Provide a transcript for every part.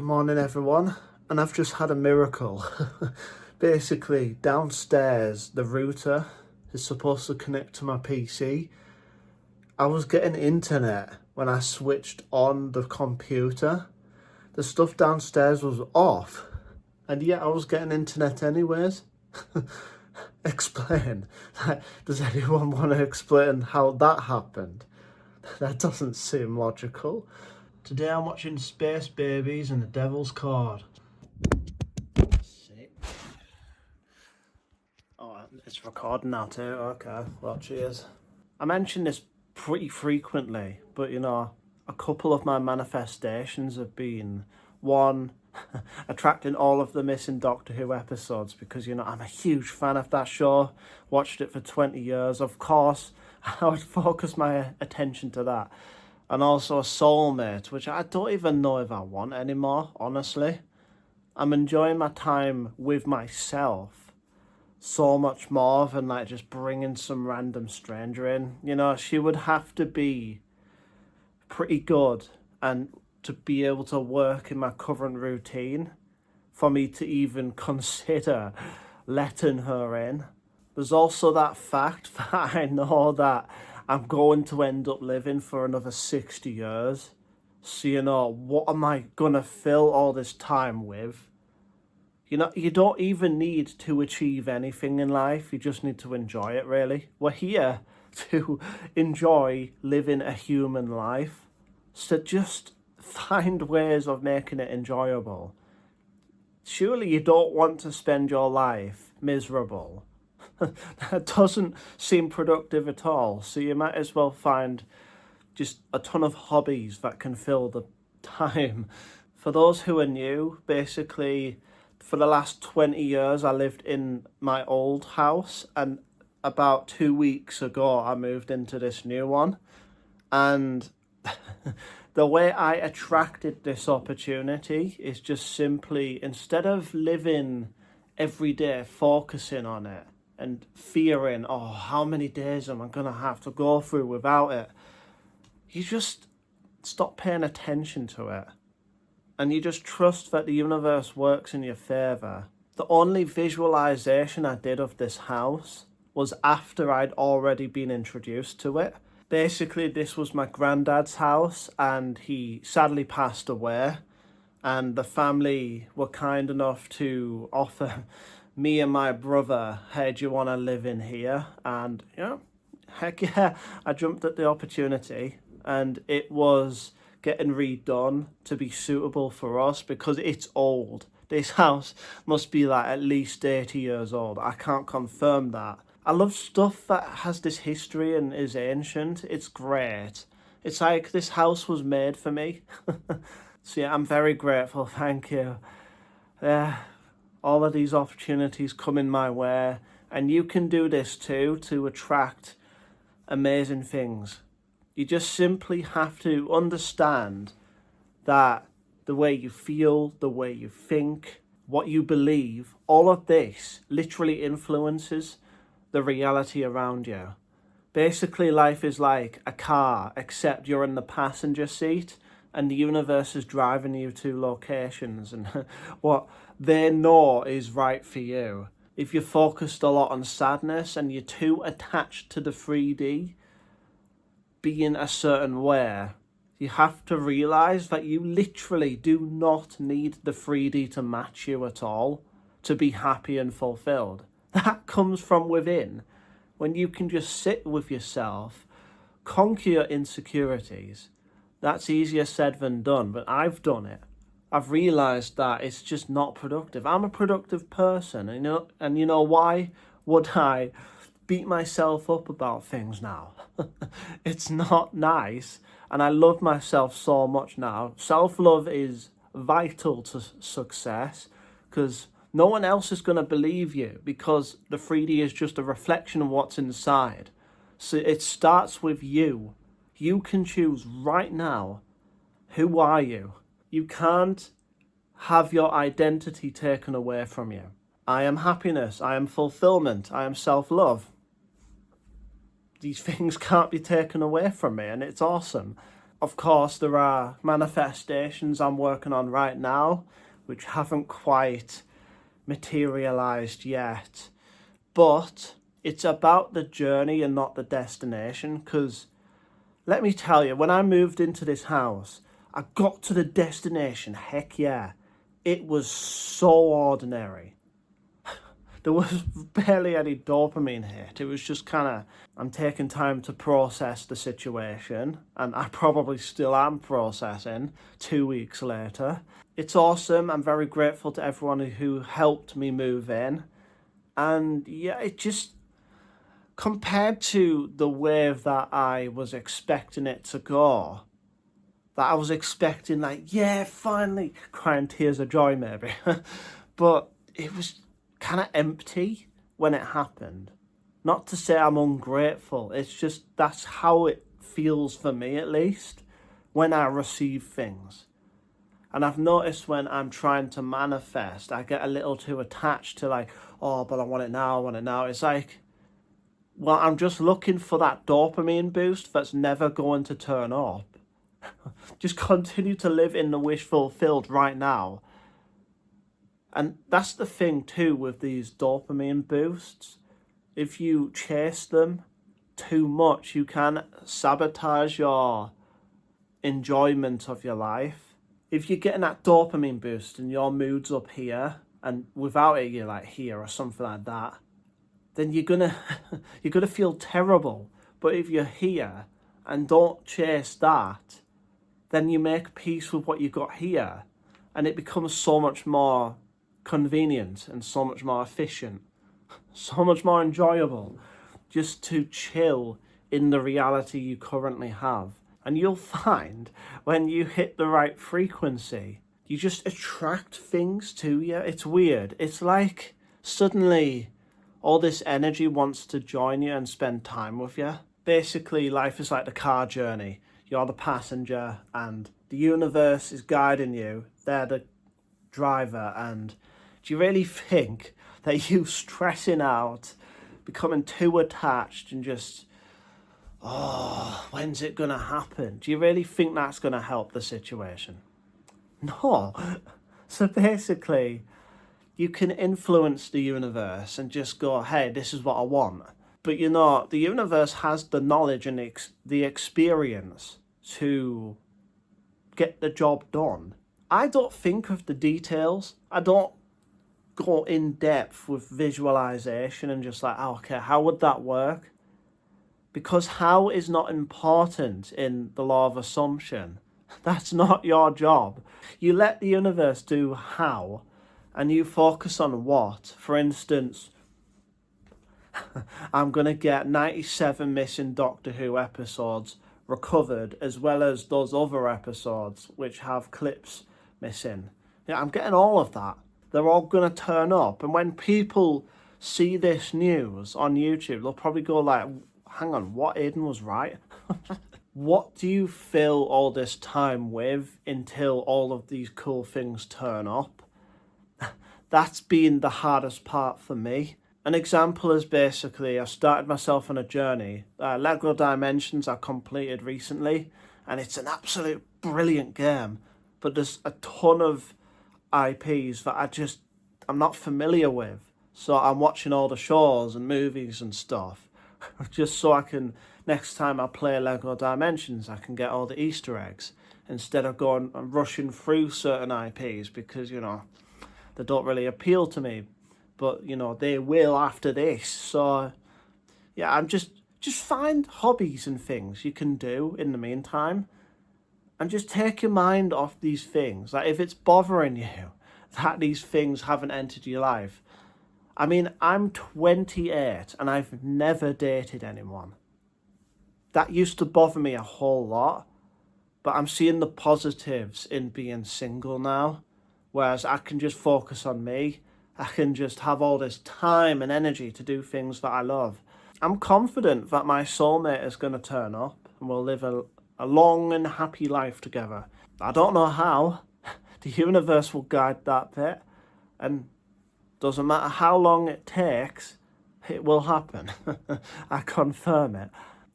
Good morning, everyone. And I've just had a miracle. Basically, downstairs, the router is supposed to connect to my PC. I was getting internet when I switched on the computer. The stuff downstairs was off, and yet I was getting internet anyways. Explain. Does anyone want to explain how that happened? That doesn't seem logical. Today I'm watching Space Babies and the Devil's Cord. Sick. Oh, it's recording now too. Okay, well, cheers. I mention this pretty frequently, but a couple of my manifestations have been one, attracting all of the missing Doctor Who episodes because I'm a huge fan of that show. Watched it for 20 years. Of course, I would focus my attention to that. And also a soulmate, which I don't even know if I want anymore, honestly. I'm enjoying my time with myself so much more than just bringing some random stranger in. She would have to be pretty good and to be able to work in my current routine for me to even consider letting her in. There's also that fact that I know that I'm going to end up living for another 60 years. So, what am I going to fill all this time with? You don't even need to achieve anything in life. You just need to enjoy it, really. We're here to enjoy living a human life. So just find ways of making it enjoyable. Surely you don't want to spend your life miserable. That doesn't seem productive at all. So you might as well find just a ton of hobbies that can fill the time. For those who are new, basically, for the last 20 years, I lived in my old house. And about 2 weeks ago, I moved into this new one. And the way I attracted this opportunity is just simply, instead of living every day focusing on it, and fearing, how many days am I going to have to go through without it? You just stop paying attention to it. And you just trust that the universe works in your favour. The only visualisation I did of this house was after I'd already been introduced to it. Basically, this was my granddad's house and he sadly passed away. And the family were kind enough to offer me and my brother, hey, do you want to live in here? And, heck yeah, I jumped at the opportunity. And it was getting redone to be suitable for us because it's old. This house must be at least 80 years old. I can't confirm that. I love stuff that has this history and is ancient. It's great. It's like this house was made for me. So yeah, I'm very grateful. Thank you. All of these opportunities coming my way, and you can do this too to attract amazing things. You just simply have to understand that the way you feel, the way you think, what you believe, all of this literally influences the reality around you. Basically, life is like a car, except you're in the passenger seat and the universe is driving you to locations and what they know is right for you. If you're focused a lot on sadness and you're too attached to the 3D being a certain way, you have to realise that you literally do not need the 3D to match you at all to be happy and fulfilled. That comes from within. When you can just sit with yourself, conquer your insecurities. That's easier said than done, but I've done it. I've realised that it's just not productive. I'm a productive person, and you know why would I beat myself up about things now? It's not nice, and I love myself so much now. Self-love is vital to success because no one else is going to believe you because the 3D is just a reflection of what's inside. So it starts with you. You can choose right now, who are you? You can't have your identity taken away from you. I am happiness, I am fulfillment, I am self-love. These things can't be taken away from me, and it's awesome. Of course, there are manifestations I'm working on right now, which haven't quite materialized yet. But it's about the journey and not the destination. Because let me tell you, when I moved into this house, I got to the destination. Heck yeah. It was so ordinary. There was barely any dopamine hit. It was just kind of, I'm taking time to process the situation, and I probably still am processing 2 weeks later. It's awesome. I'm very grateful to everyone who helped me move in. And yeah, it just, compared to the wave that I was expecting it to go, that I was expecting, like, yeah, finally, crying tears of joy maybe. But it was kind of empty when it happened. Not to say I'm ungrateful, it's just that's how it feels for me, at least, when I receive things. And I've noticed when I'm trying to manifest, I get a little too attached to, like, oh, but I want it now, I want it now. It's like, well, I'm just looking for that dopamine boost that's never going to turn up. Just continue to live in the wish fulfilled right now. And that's the thing too with these dopamine boosts. If you chase them too much, you can sabotage your enjoyment of your life. If you're getting that dopamine boost and your mood's up here, and without it you're like here or something like that, then you're gonna feel terrible. But if you're here and don't chase that, then you make peace with what you got here, and it becomes so much more convenient and so much more efficient, so much more enjoyable just to chill in the reality you currently have. And you'll find when you hit the right frequency, you just attract things to you. It's weird. It's like suddenly all this energy wants to join you and spend time with you. Basically, life is like the car journey. You're the passenger and the universe is guiding you. They're the driver. And do you really think that you stressing out, becoming too attached and just, oh, when's it going to happen? Do you really think that's going to help the situation? No. So basically, you can influence the universe and just go, hey, this is what I want. But you know, the universe has the knowledge and the experience to get the job done. I don't think of the details. I don't go in depth with visualization and just like, oh, okay, how would that work? Because how is not important in the law of assumption. That's not your job. You let the universe do how, and you focus on what. For instance, I'm going to get 97 missing Doctor Who episodes recovered, as well as those other episodes which have clips missing. Yeah, I'm getting all of that. They're all going to turn up. And when people see this news on YouTube, they'll probably go like, hang on, what, Aidan was right? What do you fill all this time with until all of these cool things turn up? That's been the hardest part for me. An example is basically, I started myself on a journey. Lego Dimensions I completed recently, and it's an absolute brilliant game. But there's a ton of IPs that I'm not familiar with. So I'm watching all the shows and movies and stuff, just so I can, next time I play Lego Dimensions, I can get all the Easter eggs, instead of going and rushing through certain IPs because, you know, they don't really appeal to me. But, you know, they will after this. So, yeah, I'm just find hobbies and things you can do in the meantime. And just take your mind off these things. Like, if it's bothering you that these things haven't entered your life. I mean, I'm 28 and I've never dated anyone. That used to bother me a whole lot. But I'm seeing the positives in being single now. Whereas I can just focus on me. I can just have all this time and energy to do things that I love. I'm confident that my soulmate is going to turn up and we'll live a long and happy life together. I don't know how. The universe will guide that bit. And doesn't matter how long it takes, it will happen. I confirm it.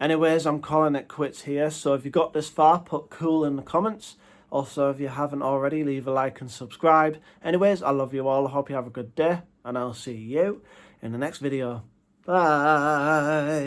Anyways, I'm calling it quits here. So if you got this far, put cool in the comments. Also, if you haven't already, leave a like and subscribe. Anyways, I love you all. I hope you have a good day, and I'll see you in the next video. Bye.